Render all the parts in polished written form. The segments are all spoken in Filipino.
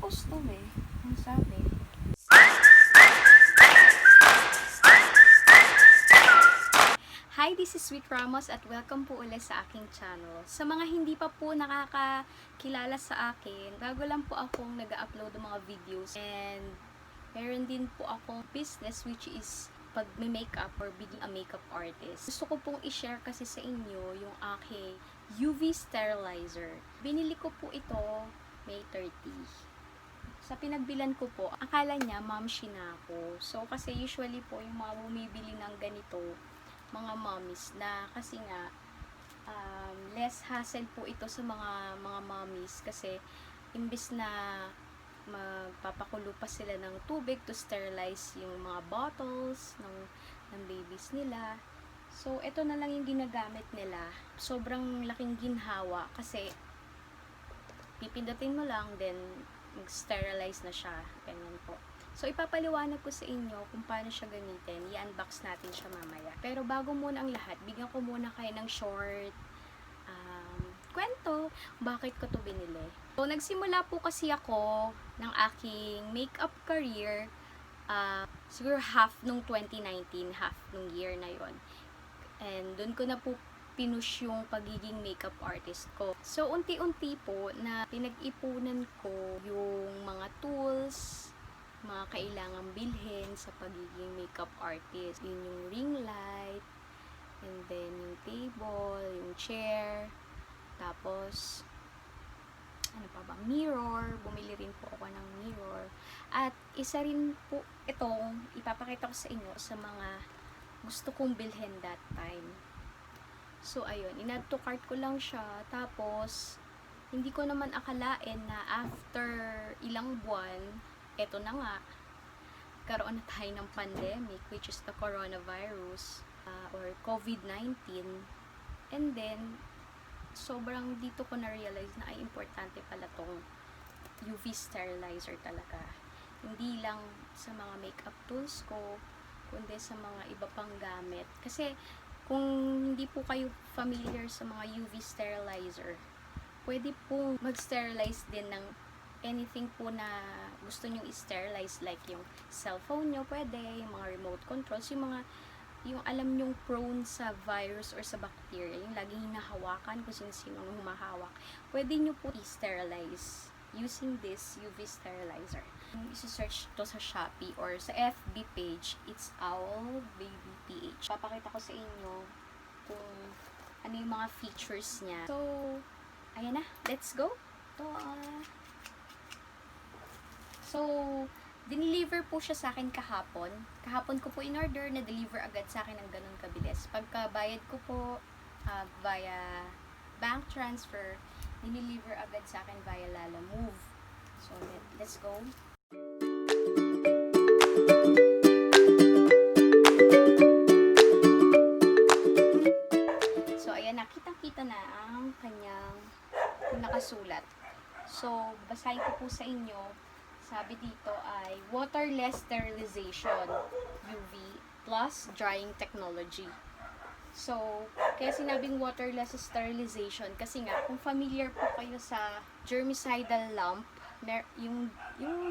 na-expose to eh. Ang sabi. Hi, this is Sweet Ramos at welcome po ulit sa aking channel. Sa mga hindi pa po nakakakilala sa akin, bago lang po akong nag-upload ng mga videos and meron din po akong business which is pagmemakeup or being a makeup artist. Gusto ko pong i-share kasi sa inyo yung aking UV sterilizer. Binili ko po ito May 30. Sa pinagbilan ko po, akala niya mamshi na ako. So kasi usually po yung mga bumibili ng ganito, mga mommies na kasi nga less hassle po ito sa mga mommies kasi imbis na magpapakulo pa sila ng tubig to sterilize yung mga bottles ng babies nila. So ito na lang yung ginagamit nila. Sobrang laking ginhawa kasi pipindutin mo lang then mag-sterilize na siya. Ganyan po. So, ipapaliwanag ko sa inyo kung paano siya gamitin. I-unbox natin siya mamaya. Pero bago muna ang lahat, bigyan ko muna kayo ng short kwento. Bakit ko to binili? So, nagsimula po kasi ako ng aking makeup career siguro half nung 2019, half nung year na yon. And dun ko na po pinush yung pagiging makeup artist ko. So, unti-unti po na pinag-ipunan ko yung mga tools, mga kailangang bilhin sa pagiging makeup artist. Yun yung ring light, and then yung table, yung chair, tapos ano pa ba, mirror. Bumili rin po ako ng mirror. At isa rin po itong ipapakita ko sa inyo sa mga gusto kong bilhin that time. So ayun, in-add to cart ko lang siya. Tapos hindi ko naman akalain na after ilang buwan, eto na nga, karoon na tayo ng pandemic, which is the coronavirus or COVID-19. And then, sobrang dito ko na-realize na ay importante pala tong UV sterilizer talaga. Hindi lang sa mga makeup tools ko, kundi sa mga iba pang gamit. Kasi, kung hindi po kayo familiar sa mga UV sterilizer, pwede po mag-sterilize din ng anything po na gusto nyo i-sterilize, like yung cellphone nyo, pwede, yung mga remote controls, yung alam nyong prone sa virus or sa bacteria, yung laging hinahawakan kung sino humahawak, pwede nyo po i-sterilize using this UV sterilizer. I-search to sa Shopee or sa FB page, it's Owl Baby PH. Papakita ko sa inyo kung ano yung mga features niya. So, ayan na, let's go! So, dineliver po siya sa akin kahapon. Kahapon ko po in-order, na-deliver agad sa akin ng ganun kabilis. Pagkabayad ko po via bank transfer, dineliver agad sa akin via Lala Move. So, let's go. So, ayan, nakitang-kita na ang kanyang nakasulat. So, basahin ko po sa inyo. Sabi dito ay waterless sterilization UV plus drying technology. So, kaya sinabing waterless sterilization kasi nga kung familiar po kayo sa germicidal lamp, yung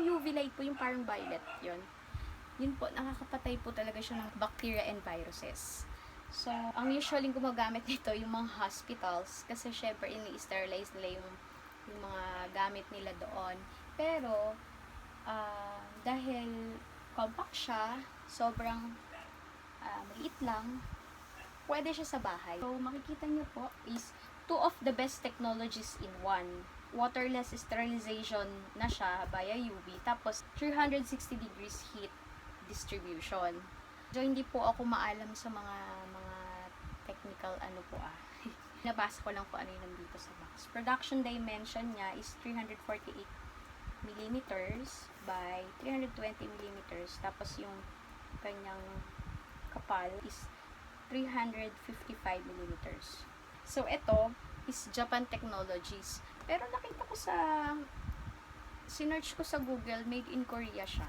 UV light po, yung parang violet, yun po, nakakapatay po talaga siya ng bacteria and viruses. So, ang usually gumagamit nito yung mga hospitals kasi syempre ini-sterilize nila yung mga gamit nila doon. Pero dahil compact siya, sobrang maliit lang, pwede siya sa bahay. So, makikita nyo po is two of the best technologies in one. Waterless sterilization na siya via UV, tapos 360 degrees heat distribution. So, hindi po ako maalam sa mga technical nabasa ko lang po ano yung nandito sa box. Production dimension niya is 348 millimeters by 320 millimeters. Tapos yung kanyang kapal is 355 millimeters. So, ito is Japan Technologies. Pero nakita ko sinearch ko sa Google, made in Korea siya.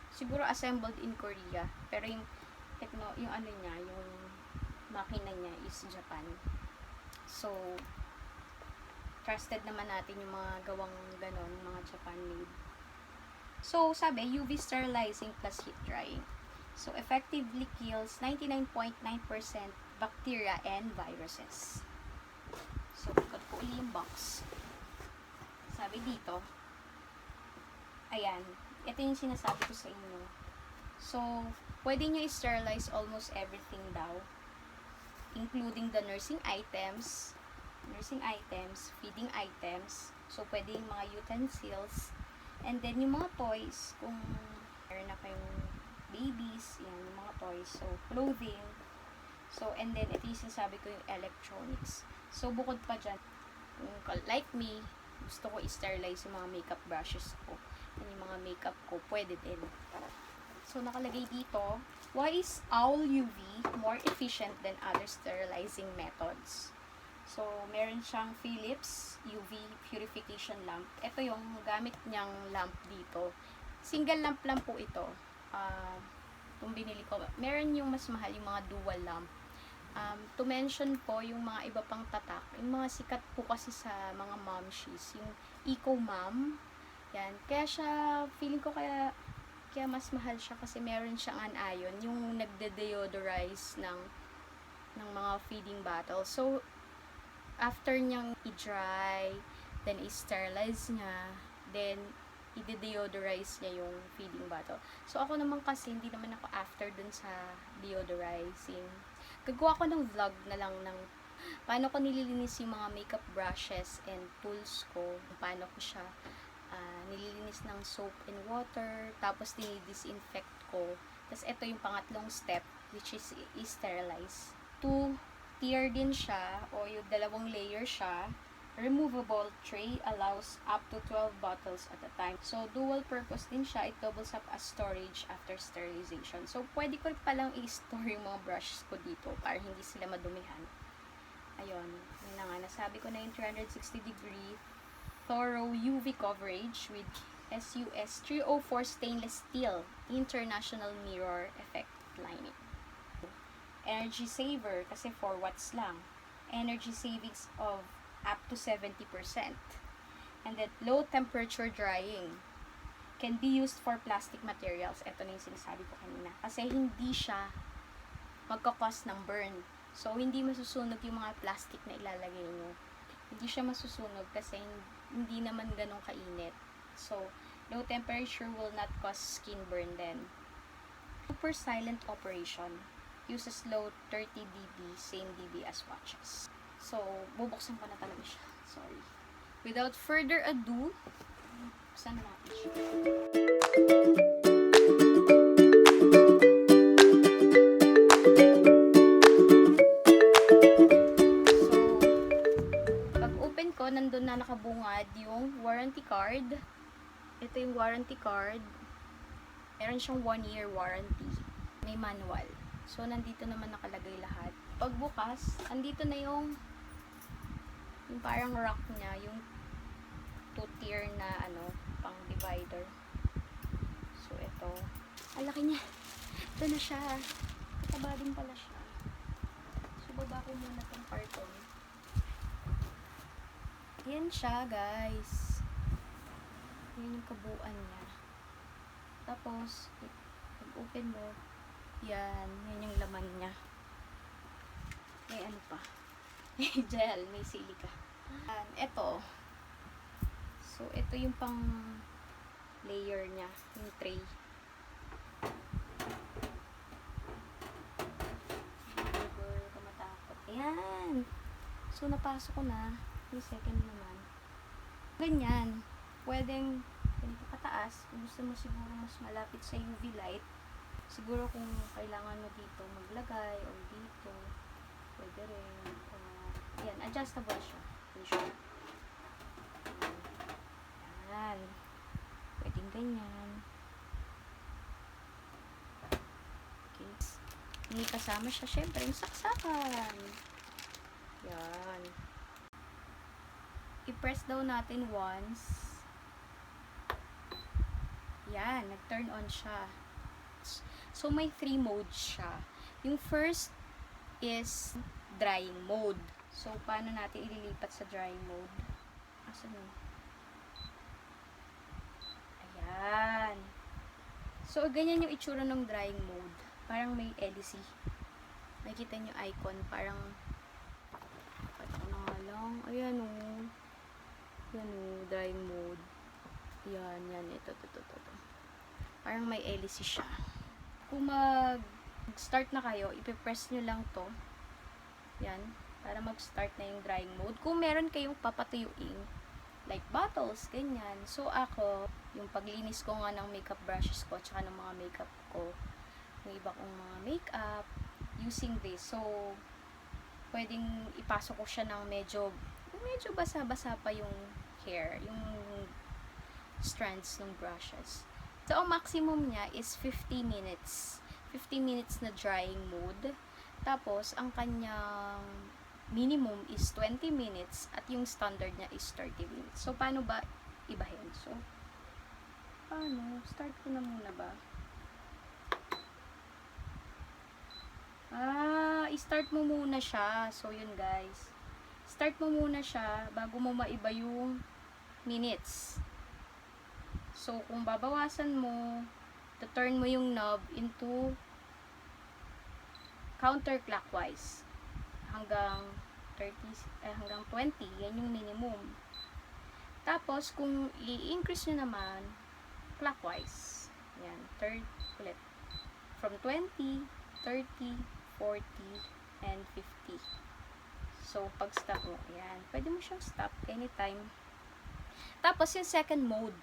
Siguro assembled in Korea. Pero yung makina niya is Japan. So, trusted naman natin yung mga gawang ganon, mga Japan made. So, sabi, UV sterilizing plus heat drying. So, effectively kills 99.9% bacteria and viruses. So, ikot ko uli yung box. Sabi dito, ayan, ito yung sinasabi ko sa inyo. So, pwede nyo i-sterilize almost everything daw, including the nursing items, feeding items. So, pwede yung mga utensils, and then yung mga toys, kung meron na kayong babies, yan, yung mga toys. So, clothing. So, and then, ito yung sinasabi ko yung electronics. So, bukod pa dyan, kung like me, gusto ko i-sterilize yung mga makeup brushes ko. And yung mga makeup ko, pwede din. So, nakalagay dito, why is owl UV more efficient than other sterilizing methods? So, meron siyang Philips UV purification lamp. Ito yung gamit niyang lamp dito. Single lamp lang po ito. Itong binili ko. Meron yung mas mahal, yung mga dual lamp. To mention po, yung mga iba pang tatak. Yung mga sikat po kasi sa mga momshies. Yung Eco Mom. Yan. Kaya siya, feeling ko kaya mas mahal siya kasi meron siyang anion. Yung nagde-deodorize ng mga feeding bottle. So, after niyang i-dry, then i-sterilize niya, then i-deodorize niya yung feeding bottle. So, ako naman kasi, hindi naman ako after dun sa deodorizing. Gagawa ko ng vlog na lang ng paano ko nililinis yung mga makeup brushes and tools ko, paano ko siya nililinis ng soap and water, tapos dinidisinfect ko. Tapos, ito yung pangatlong step, which is i-sterilize. 2-tier din siya, o yung dalawang layer siya. Removable tray allows up to 12 bottles at a time. So, dual purpose din siya. It doubles up as storage after sterilization. So, pwede ko palang i-store yung mga brushes ko dito para hindi sila madumihan. Ayun. Yun na nga. Nasabi ko na yung 360-degree thorough UV coverage with SUS 304 stainless steel international mirror effect lining. Energy saver kasi 4 watts lang. Energy savings of up to 70%. And then low temperature drying can be used for plastic materials. Ito na yung sinasabi ko kanina. Kasi hindi siya magkakos ng burn. So, hindi masusunog yung mga plastic na ilalagay nyo. Hindi siya masusunog kasi hindi naman ganun kainit. So, low temperature will not cause skin burn then. Super silent operation. Uses low 30 dB, same dB as watches. So, bubuksan ko na talaga siya. Sorry. Without further ado, buksan na natin siya. Nandun na nakabungad yung warranty card. Ito yung warranty card. Meron siyang 1-year warranty. May manual. So, nandito naman nakalagay lahat. Pagbukas, andito na yung parang rack niya, yung 2-tier na pang divider. So, ito. Ang laki niya. Ito na siya. Mataba din pala siya. So, baba ko muna itong karton. Yan siya, guys. Yan yung kabuuan niya. Tapos, pag-open mo, yan yung laman niya. May ano pa. May gel, may silica. Ito. So, ito yung pang layer niya, yung tray. Never ka matakot. Ayan. So, napasok ko na. Yung second naman. Ganyan. Pwedeng ganito kataas. Kung gusto mo siguro mas malapit sa UV light. Siguro kung kailangan mo dito maglagay o dito. Pwede rin. Yan. Adjustable siya. Yan. Pwedeng ganyan. Okay. Hindi kasama siya. Syempre, yung saksakan. Yan. I-press daw natin once. Yan, nag-turn on siya. So, may 3 modes siya. Yung first is drying mode. So, paano natin ililipat sa drying mode? Asan yun? Ayan. So, ganyan yung itsura ng drying mode. Parang may LC. Nakikita nyo icon. Parang, ito na nga lang. Ayan o. Yan o, drying mode. Yan. Ito. Parang may LC siya. Kung mag-start na kayo, ipipress nyo lang to. Yan. Para mag-start na yung drying mode. Kung meron kayong papatuyuin, like bottles, ganyan. So, ako, yung paglinis ko nga ng makeup brushes ko, tsaka ng mga makeup ko, yung iba kong mga makeup, using this. So, pwedeng ipasok ko siya ng medyo basa-basa pa yung hair, yung strands ng brushes. So, ang maximum niya is 50 minutes. 50 minutes na drying mode. Tapos, ang kanyang minimum is 20 minutes at yung standard niya is 30 minutes. So, paano ba ibahin? So, paano? Start ko na muna ba? I-start mo muna siya. So, yun guys. Start mo muna siya bago mo maiba yung minutes. So, kung babawasan mo, turn mo yung knob into counterclockwise. Hanggang 20, yan yung minimum. Tapos, kung i-increase nyo naman, clockwise. Yan, third ulit. From 20, 30, 40, and 50. So, pag stop mo, yan. Pwede mo siyang stop anytime. Tapos, yung second mode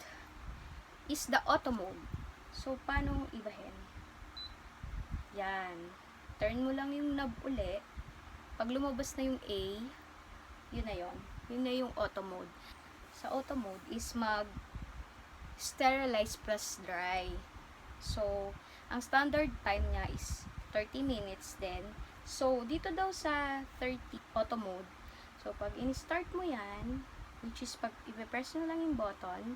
is the auto mode. So, paano ibahin? Yan. Turn mo lang yung knob uli. Pag lumabas na yung A, yun na yun. Yun na yung auto mode. Sa auto mode is sterilize plus dry. So, ang standard time niya is 30 minutes din. So, dito daw sa 30 auto mode. So, pag in-start mo yan, which is pag i-press mo lang yung button,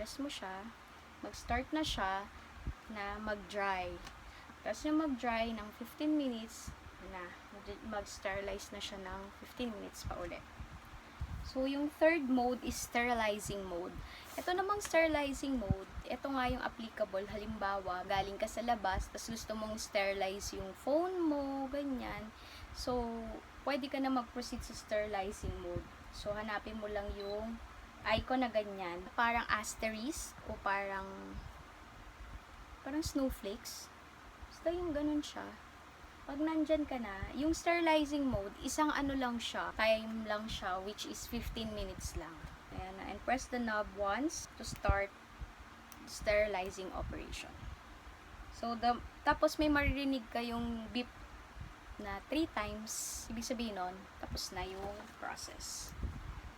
press mo siya, mag-start na siya na mag-dry. Tapos yung mag-dry ng 15 minutes, na mag-sterilize na siya ng 15 minutes pa ulit. So, yung third mode is sterilizing mode. Ito namang sterilizing mode, ito nga yung applicable. Halimbawa, galing ka sa labas, tapos gusto mong sterilize yung phone mo, ganyan. So, pwede ka na mag-proceed sa sterilizing mode. So, hanapin mo lang yung icon na ganyan. Parang asterisk o parang snowflakes. Basta yung ganun siya. Pag nandyan ka na, yung sterilizing mode, isang ano lang siya, time lang siya, which is 15 minutes lang. Ayan na. And press the knob once to start sterilizing operation. So, tapos may maririnig kayong beep na 3 times. Ibig sabihin nun, tapos na yung process.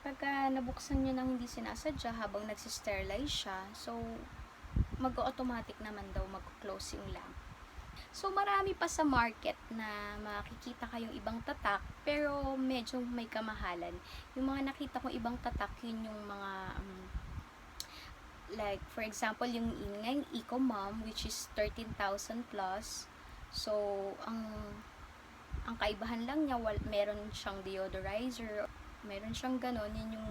Pagka nabuksan nyo nang hindi sinasadya habang nagsisterilize siya, so, mag-automatic naman daw mag-close yung lamp. So, marami pa sa market na makikita kayong ibang tatak, pero medyo may kamahalan. Yung mga nakita kong ibang tatak, yun yung mga, like, for example, yung Eco Mom, which is 13,000 plus. So, ang kaibahan lang niya, meron siyang deodorizer, meron siyang ganon, yun yung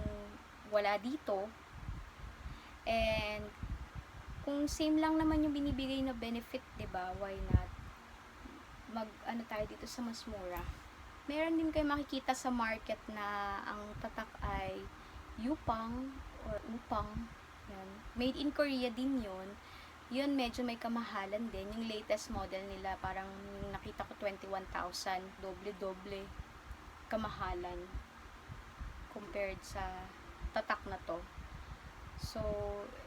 wala dito. And, kung same lang naman yung binibigay na benefit, 'di ba? Why not? Ano tayo dito sa mas mura. Meron din kayo makikita sa market na ang tatak ay Upang or Upang. Yan. Made in Korea din 'yon. 'Yun medyo may kamahalan din. Yung latest model nila parang yung nakita ko 21,000, doble-doble kamahalan compared sa tatak na to. So,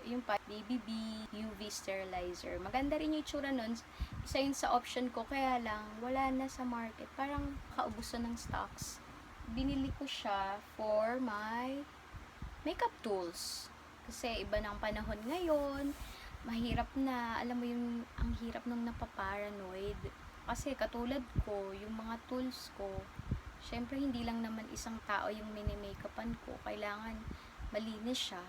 yung BBB UV sterilizer. Maganda rin yung itsura nun. Isa yun sa option ko, kaya lang, wala na sa market. Parang kaubusan ng stocks. Binili ko siya for my makeup tools. Kasi iba ng panahon ngayon. Mahirap na, alam mo yung, ang hirap nung napaparanoid. Kasi katulad ko, yung mga tools ko, syempre hindi lang naman isang tao yung mini-makeupan ko. Kailangan malinis siya.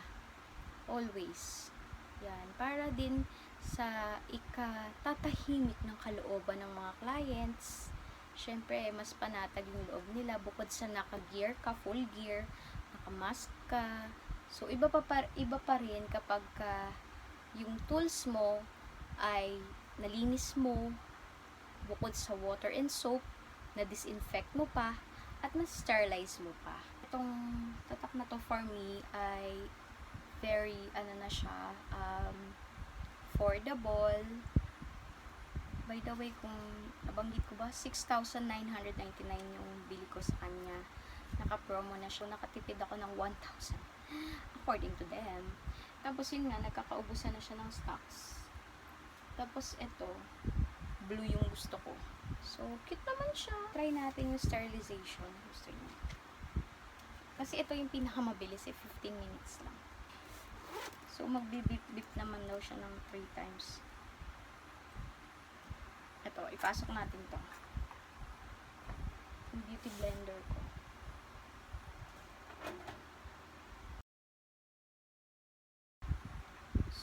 Always. Yan. Para din sa ikatatahimik ng kalooban ng mga clients. Syempre, mas panatag yung loob nila. Bukod sa naka-gear ka, full gear, naka-mask ka. So, iba pa rin kapag yung tools mo ay nalinis mo, bukod sa water and soap, na-disinfect mo pa, at na-sterilize mo pa. Itong tatak na to for me ay very, na siya, affordable. By the way, kung nabanggit ko ba, 6,999 yung bili ko sa kanya. Naka-promo na siya. Nakatipid ako ng 1,000. According to them. Tapos yun nga, nagkakaubusan na siya ng stocks. Tapos ito, blue yung gusto ko. So, cute naman siya. Try natin yung sterilization. Gusto niyo. Kasi ito yung pinakamabilis, 15 minutes lang. So, magbibip-bip naman daw siya ng 3 times. Ito, ipasok natin to. Yung beauty blender ko.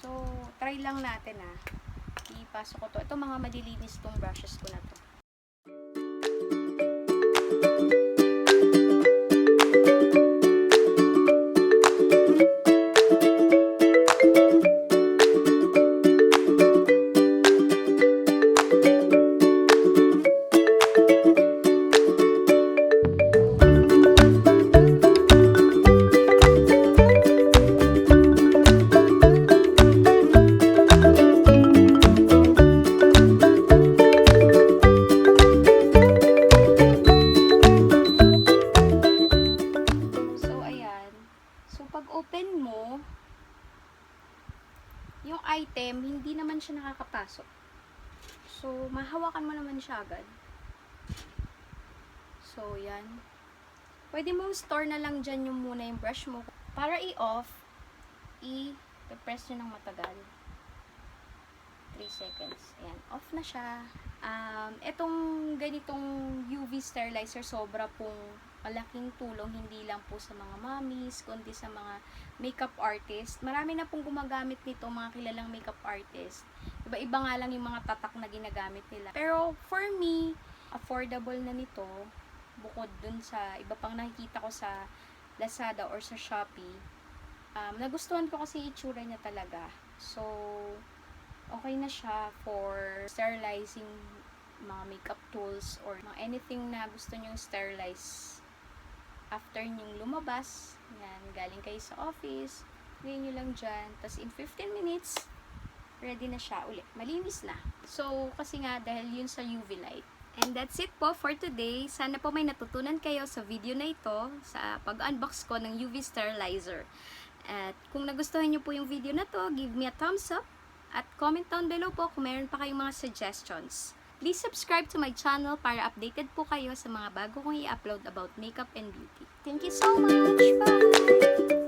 So, try lang natin ipasok ko to. Ito mga malilinis tong brushes ko na to. Yung item, hindi naman siya nakakapasok. So, mahawakan mo naman siya agad. So, yan. Pwede mong store na lang dyan yung muna yung brush mo. Para i-off, i-press nyo ng matagal. 3 seconds. Ayan, off na siya. Etong ganitong UV sterilizer, sobra pong malaking tulong, hindi lang po sa mga mommies, kundi sa mga makeup artist. Marami na pong gumagamit nito, mga kilalang makeup artist. Iba-iba nga lang yung mga tatak na ginagamit nila. Pero for me, affordable na nito, bukod dun sa iba pang nakikita ko sa Lazada or sa Shopee. Nagustuhan ko kasi itsura niya talaga. So, okay na siya for sterilizing mga makeup tools or mga anything na gusto nyo sterilize after nyong lumabas. Yan, galing kayo sa office, ngayon nyo lang dyan, tapos in 15 minutes ready na siya ulit, malinis na. So, kasi nga dahil yun sa UV light. And that's it po for today. Sana po may natutunan kayo sa video na ito, sa pag-unbox ko ng UV sterilizer. At kung nagustuhan nyo po yung video na to, give me a thumbs up at comment down below po kung meron pa kayong mga suggestions. Please subscribe to my channel para updated po kayo sa mga bago kong i-upload about makeup and beauty. Thank you so much! Bye!